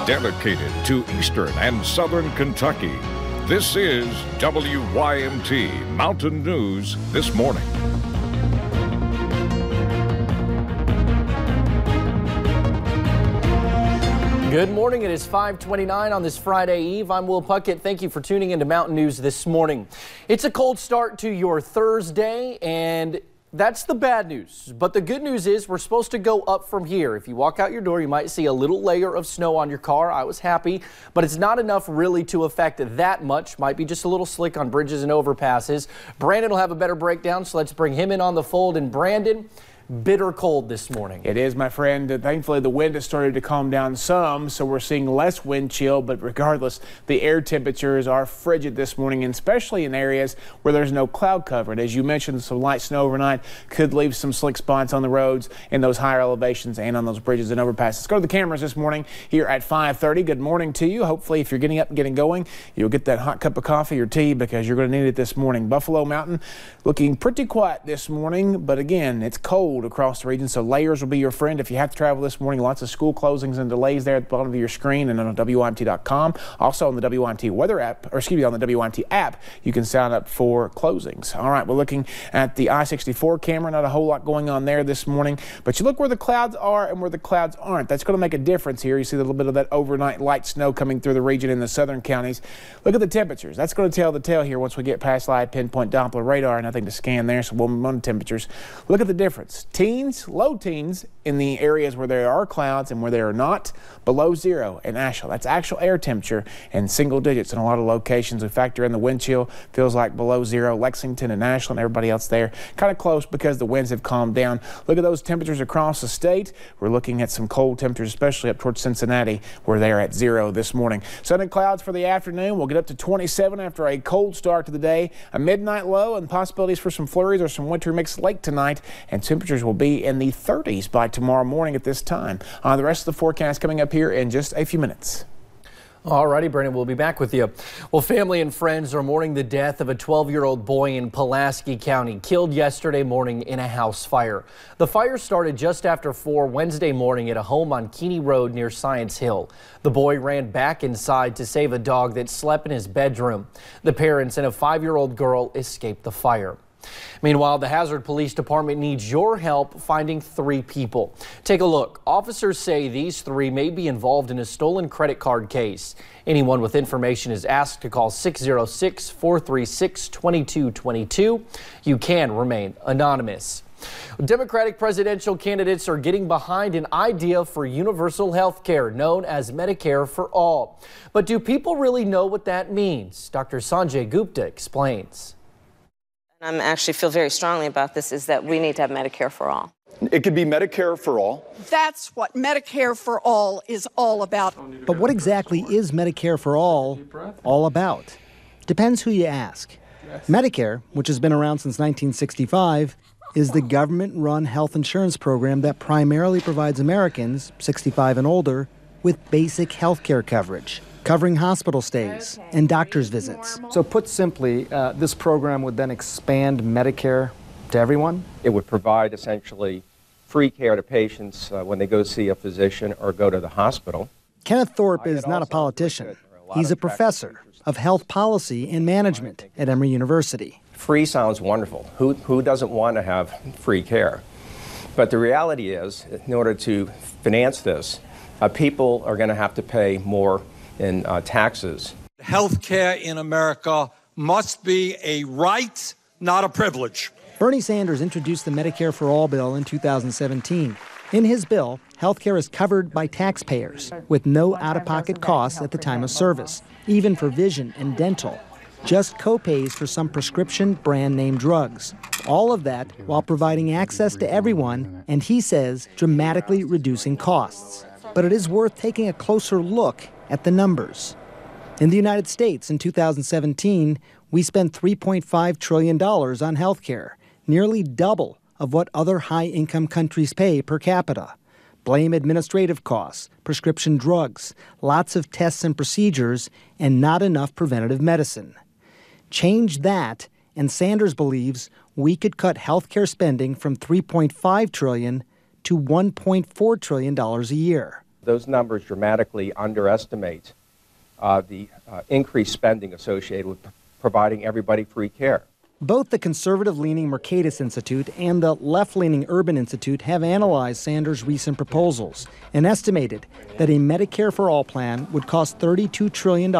dedicated to Eastern and Southern Kentucky. This is WYMT Mountain News This Morning. Good morning. It is 5:29 on this Friday Eve. I'm Will Puckett. Thank you for tuning into Mountain News This Morning. It's a cold start to your Thursday, and that's the bad news. But the good news is we're supposed to go up from here. If you walk out your door, you might see a little layer of snow on your car. I was happy, but it's not enough really to affect that much. Might be just a little slick on bridges and overpasses. Brandon will have a better breakdown, so let's bring him in on the fold. And Brandon, bitter cold this morning. It is, my friend. Thankfully, the wind has started to calm down some, so we're seeing less wind chill. But regardless, the air temperatures are frigid this morning, and especially in areas where there's no cloud cover. And as you mentioned, some light snow overnight could leave some slick spots on the roads in those higher elevations and on those bridges and overpasses. Let's go to the cameras this morning here at 5:30. Good morning to you. Hopefully, if you're getting up and getting going, you'll get that hot cup of coffee or tea because you're going to need it this morning. Buffalo Mountain looking pretty quiet this morning, but again, it's cold across the region, so layers will be your friend if you have to travel this morning. Lots of school closings and delays there at the bottom of your screen and on WYMT.com. Also on the WYMT weather app, or excuse me, on the WYMT app, you can sign up for closings. All right, we're looking at the I-64 camera. Not a whole lot going on there this morning, but you look where the clouds are and where the clouds aren't. That's going to make a difference here. You see a little bit of that overnight light snow coming through the region in the southern counties. Look at the temperatures. That's going to tell the tale here once we get past live pinpoint Doppler radar. Nothing to scan there, so we'll move on to temperatures. Look at the difference. Low teens in the areas where there are clouds and where there are not, below zero in Asheville. That's actual air temperature, and single digits in a lot of locations. We factor in the wind chill, feels like below zero. Lexington and Asheville and everybody else there kind of close because the winds have calmed down. Look at those temperatures across the state. We're looking at some cold temperatures, especially up towards Cincinnati, where they're at zero this morning. Sun and clouds for the afternoon. We'll get up to 27 after a cold start to the day. A midnight low and possibilities for some flurries or some winter mix late tonight, and temperatures will be in the 30s by tomorrow morning at this time. The rest of the forecast coming up here in just a few minutes. All righty, Brandon, we'll be back with you. Well, family and friends are mourning the death of a 12-year-old boy in Pulaski County, killed yesterday morning in a house fire. The fire started just after 4 Wednesday morning at a home on Keeney Road near Science Hill. The boy ran back inside to save a dog that slept in his bedroom. The parents and a 5-year-old girl escaped the fire. Meanwhile, the Hazard Police Department needs your help finding 3 people. Take a look. Officers say these 3 may be involved in a stolen credit card case. Anyone with information is asked to call 606-436-2222. You can remain anonymous. Democratic presidential candidates are getting behind an idea for universal health care known as Medicare for All. But do people really know what that means? Dr. Sanjay Gupta explains. I actually feel very strongly about this, is that we need to have Medicare for all. It could be Medicare for all. That's what Medicare for all is all about. But what exactly is Medicare for all about? Depends who you ask. Medicare, which has been around since 1965, is the government-run health insurance program that primarily provides Americans, 65 and older, with basic health care coverage, covering hospital stays and doctor's visits. So put simply, this program would then expand Medicare to everyone? It would provide essentially free care to patients when they go see a physician or go to the hospital. Kenneth Thorpe is not a politician. He's a professor of health policy and management at Emory University. Free sounds wonderful. Who doesn't want to have free care? But the reality is, in order to finance this, people are going to have to pay more in taxes. Health care in America must be a right, not a privilege. Bernie Sanders introduced the Medicare for All bill in 2017. In his bill, health care is covered by taxpayers with no out-of-pocket costs at the time of service, even for vision and dental. Just co-pays for some prescription brand name drugs. All of that while providing access to everyone, and he says dramatically reducing costs. But it is worth taking a closer look at the numbers. In the United States in 2017, we spent $3.5 trillion on health care, nearly double of what other high-income countries pay per capita. Blame administrative costs, prescription drugs, lots of tests and procedures, and not enough preventative medicine. Change that, and Sanders believes we could cut health care spending from $3.5 trillion to $1.4 trillion a year. Those numbers dramatically underestimate the increased spending associated with providing everybody free care. Both the conservative-leaning Mercatus Institute and the left-leaning Urban Institute have analyzed Sanders' recent proposals and estimated that a Medicare for All plan would cost $32 trillion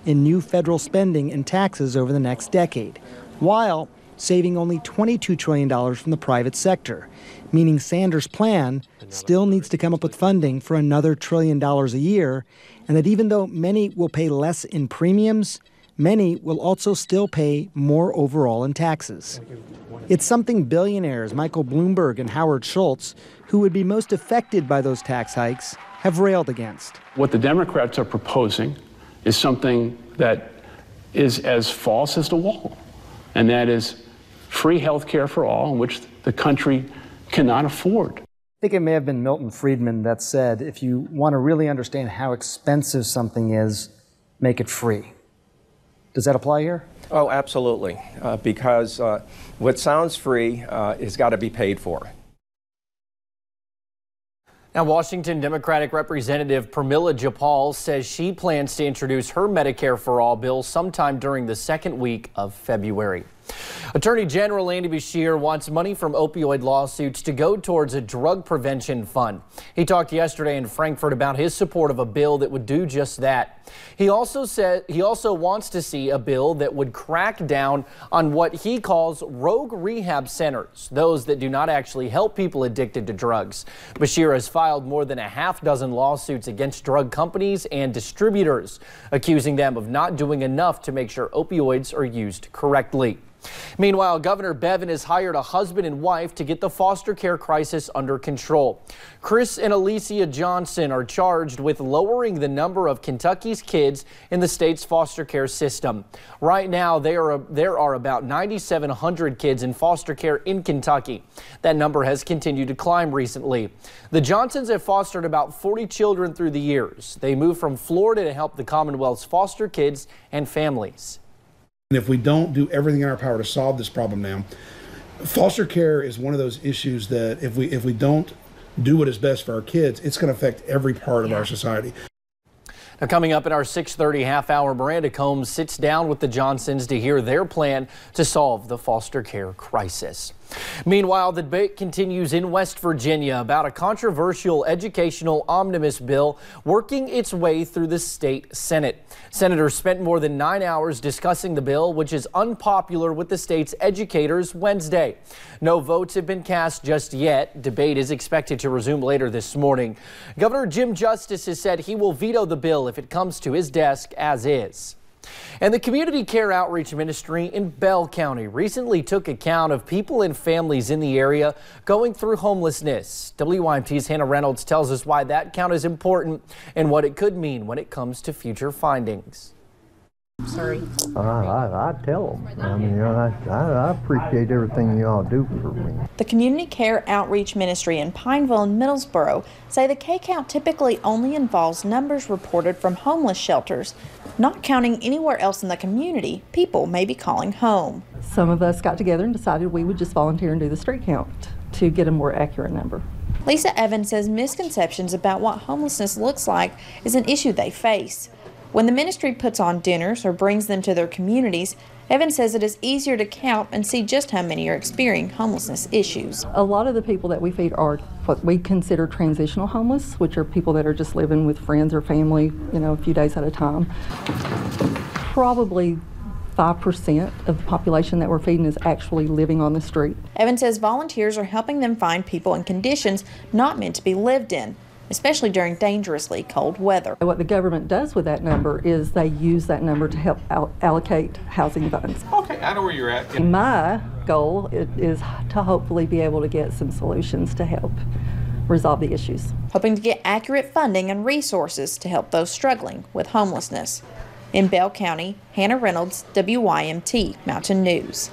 in new federal spending and taxes over the next decade, while saving only $22 trillion from the private sector, meaning Sanders' plan still needs to come up with funding for another $1 trillion a year, and that even though many will pay less in premiums, many will also still pay more overall in taxes. It's something billionaires Michael Bloomberg and Howard Schultz, who would be most affected by those tax hikes, have railed against. What the Democrats are proposing is something that is as false as the wall, and that is free health care for all, which the country cannot afford. I think it may have been Milton Friedman that said, if you want to really understand how expensive something is, make it free. Does that apply here? Oh, absolutely, because what sounds free has got to be paid for. Now, Washington Democratic Representative Pramila Jayapal says she plans to introduce her Medicare for All bill sometime during the second week of February. Attorney General Andy Beshear wants money from opioid lawsuits to go towards a drug prevention fund. He talked yesterday in Frankfurt about his support of a bill that would do just that. He also said he also wants to see a bill that would crack down on what he calls rogue rehab centers, those that do not actually help people addicted to drugs. Beshear has filed more than a half-dozen lawsuits against drug companies and distributors, accusing them of not doing enough to make sure opioids are used correctly. Meanwhile, Governor Bevin has hired a husband and wife to get the foster care crisis under control. Chris and Alesia Johnson are charged with lowering the number of Kentucky's kids in the state's foster care system. Right now, there are about 9,700 kids in foster care in Kentucky. That number has continued to climb recently. The Johnsons have fostered about 40 children through the years. They moved from Florida to help the Commonwealth's foster kids and families. And if we don't do everything in our power to solve this problem now, foster care is one of those issues that if we don't do what is best for our kids, it's going to affect every part of our society. Now, coming up in our 6:30 half-hour, Miranda Combs sits down with the Johnsons to hear their plan to solve the foster care crisis. Meanwhile, the debate continues in West Virginia about a controversial educational omnibus bill working its way through the state Senate. Senators spent more than 9 hours discussing the bill, which is unpopular with the state's educators Wednesday. No votes have been cast just yet. Debate is expected to resume later this morning. Governor Jim Justice has said he will veto the bill if it comes to his desk as is. And the Community Care Outreach Ministry in Bell County recently took account of people and families in the area going through homelessness. WYMT's Hannah Reynolds tells us why that count is important and what it could mean when it comes to future findings. Sorry. I tell them. I mean, I appreciate everything you all do for me. The Community Care Outreach Ministry in Pineville and Middlesboro say the K-count typically only involves numbers reported from homeless shelters, not counting anywhere else in the community people may be calling home. Some of us got together and decided we would just volunteer and do the street count to get a more accurate number. Lisa Evans says misconceptions about what homelessness looks like is an issue they face. When the ministry puts on dinners or brings them to their communities, Evans says it is easier to count and see just how many are experiencing homelessness issues. A lot of the people that we feed are what we consider transitional homeless, which are people that are just living with friends or family, a few days at a time. Probably 5% of the population that we're feeding is actually living on the street. Evans says volunteers are helping them find people in conditions not meant to be lived in, especially during dangerously cold weather. What the government does with that number is they use that number to help allocate housing funds. Okay, I know where you're at. My goal is to hopefully be able to get some solutions to help resolve the issues. Hoping to get accurate funding and resources to help those struggling with homelessness. In Bell County, Hannah Reynolds, WYMT Mountain News.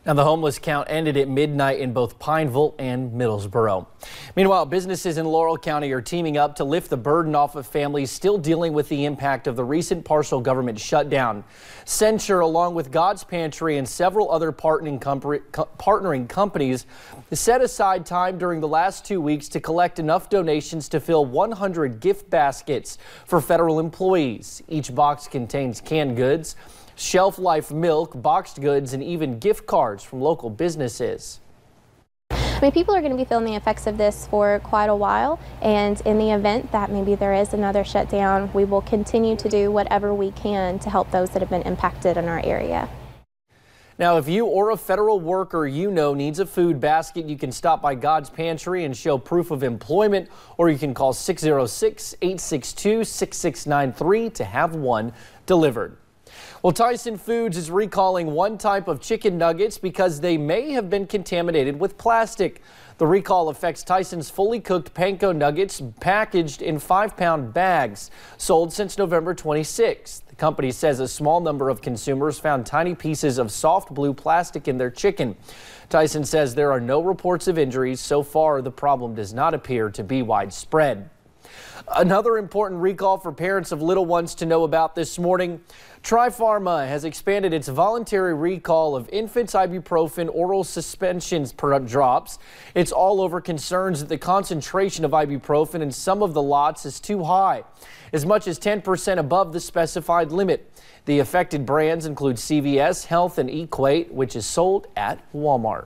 Now, the homeless count ended at midnight in both Pineville and Middlesboro. Meanwhile, businesses in Laurel County are teaming up to lift the burden off of families still dealing with the impact of the recent partial government shutdown. Censure, along with God's Pantry and several other partnering companies, set aside time during the last 2 weeks to collect enough donations to fill 100 gift baskets for federal employees. Each box contains canned goods, shelf-life milk, boxed goods, and even gift cards from local businesses. I mean, people are going to be feeling the effects of this for quite a while, and in the event that maybe there is another shutdown, we will continue to do whatever we can to help those that have been impacted in our area. Now, if you or a federal worker you know needs a food basket, you can stop by God's Pantry and show proof of employment, or you can call 606-862-6693 to have one delivered. Well, Tyson Foods is recalling one type of chicken nuggets because they may have been contaminated with plastic. The recall affects Tyson's fully cooked panko nuggets packaged in 5-pound bags, sold since November 26th. The company says a small number of consumers found tiny pieces of soft blue plastic in their chicken. Tyson says there are no reports of injuries. So far, the problem does not appear to be widespread. Another important recall for parents of little ones to know about this morning. Tri-Pharma has expanded its voluntary recall of infants' ibuprofen oral suspensions drops. It's all over concerns that the concentration of ibuprofen in some of the lots is too high, as much as 10% above the specified limit. The affected brands include CVS, Health, and Equate, which is sold at Walmart.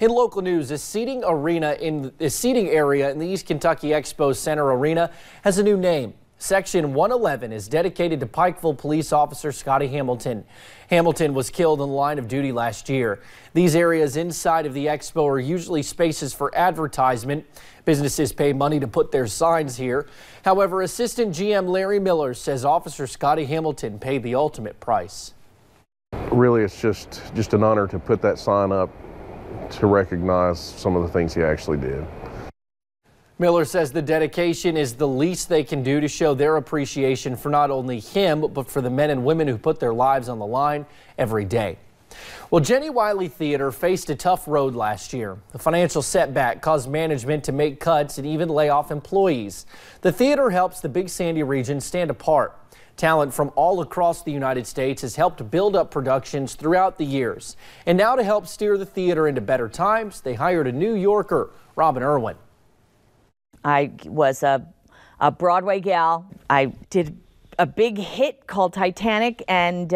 In local news, a seating area in the East Kentucky Expo Center Arena has a new name. Section 111 is dedicated to Pikeville police officer Scottie Hamilton. Hamilton was killed in the line of duty last year. These areas inside of the expo are usually spaces for advertisement. Businesses pay money to put their signs here. However, Assistant GM Larry Miller says Officer Scottie Hamilton paid the ultimate price. Really, it's just an honor to put that sign up to recognize some of the things he actually did. Miller says the dedication is the least they can do to show their appreciation for not only him, but for the men and women who put their lives on the line every day. Well, Jenny Wiley Theater faced a tough road last year. The financial setback caused management to make cuts and even lay off employees. The theater helps the Big Sandy region stand apart. Talent from all across the United States has helped build up productions throughout the years. And now to help steer the theater into better times, they hired a New Yorker, Robin Irwin. I was a Broadway gal. I did a big hit called Titanic, and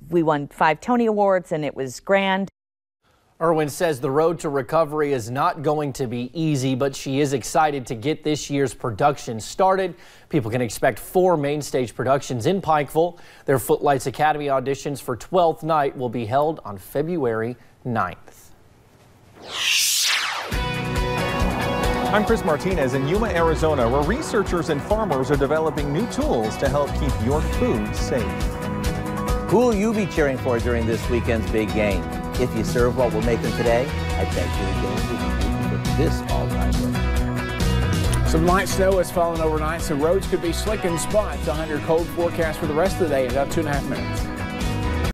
we won 5 Tony Awards, and it was grand. Irwin says the road to recovery is not going to be easy, but she is excited to get this year's production started. People can expect 4 main stage productions in Pikeville. Their Footlights Academy auditions for 12th Night will be held on February 9th. I'm Chris Martinez in Yuma, Arizona, where researchers and farmers are developing new tools to help keep your food safe. Who will you be cheering for during this weekend's big game? If you serve what we're making today, I bet you again this all-time winner. Some light snow has fallen overnight, so roads could be slick in spots. A 100 cold forecast for the rest of the day in about 2.5 minutes.